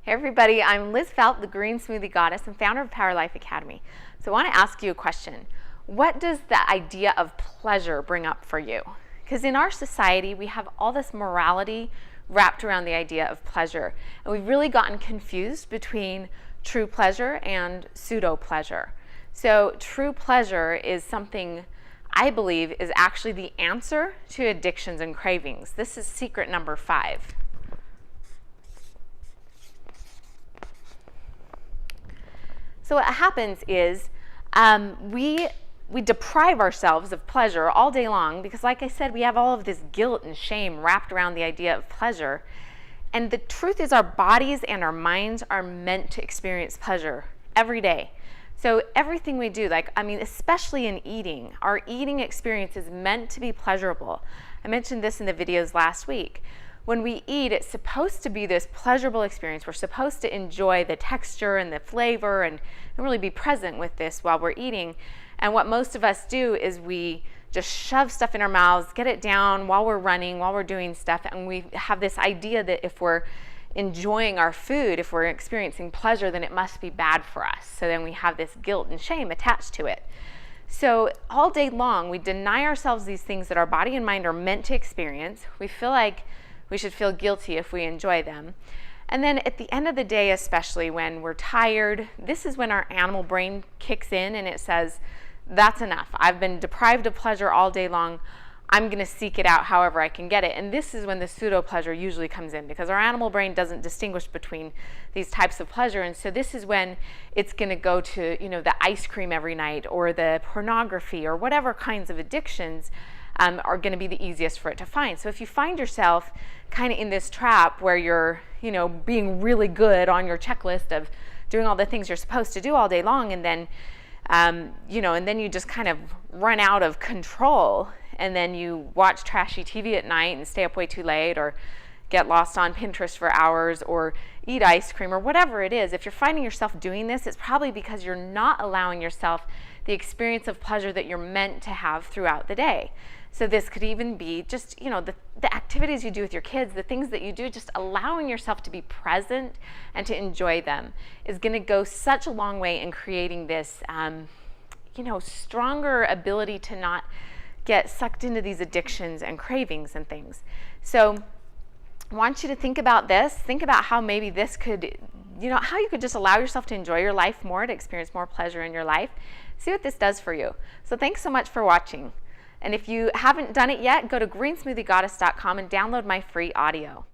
Hey everybody, I'm Liz Phalp, the Green Smoothie Goddess and founder of Power Life Academy. So I want to ask you a question. What does the idea of pleasure bring up for you? Because in our society, we have all this morality wrapped around the idea of pleasure. And we've really gotten confused between true pleasure and pseudo pleasure. So true pleasure is something I believe is actually the answer to addictions and cravings. This is secret number 5. So what happens is we deprive ourselves of pleasure all day long because, like I said, we have all of this guilt and shame wrapped around the idea of pleasure. And the truth is our bodies and our minds are meant to experience pleasure every day. So everything we do, especially in eating, our eating experience is meant to be pleasurable. I mentioned this in the videos last week. When we eat, it's supposed to be this pleasurable experience. We're supposed to enjoy the texture and the flavor and really be present with this while we're eating. And what most of us do is we just shove stuff in our mouths, get it down while we're running, while we're doing stuff, and we have this idea that if we're enjoying our food, if we're experiencing pleasure, then it must be bad for us. So then we have this guilt and shame attached to it. So all day long, we deny ourselves these things that our body and mind are meant to experience. We feel like we should feel guilty if we enjoy them. And then at the end of the day, especially when we're tired, this is when our animal brain kicks in and it says, that's enough. I've been deprived of pleasure all day long. I'm going to seek it out however I can get it. And this is when the pseudo pleasure usually comes in because our animal brain doesn't distinguish between these types of pleasure. And so this is when it's going to go to, the ice cream every night or the pornography or whatever kinds of addictions are going to be the easiest for it to find. So if you find yourself kind of in this trap where you're, being really good on your checklist of doing all the things you're supposed to do all day long, and then, and then you just kind of run out of control, and then you watch trashy TV at night and stay up way too late, or get lost on Pinterest for hours, or eat ice cream, or whatever it is. If you're finding yourself doing this, it's probably because you're not allowing yourself the experience of pleasure that you're meant to have throughout the day. So this could even be just, the activities you do with your kids, the things that you do, just allowing yourself to be present and to enjoy them is going to go such a long way in creating this, stronger ability to not get sucked into these addictions and cravings and things. So I want you to think about this. Think about how maybe this could, how you could just allow yourself to enjoy your life more, to experience more pleasure in your life. See what this does for you. So thanks so much for watching. And if you haven't done it yet, go to greensmoothiegoddess.com and download my free audio.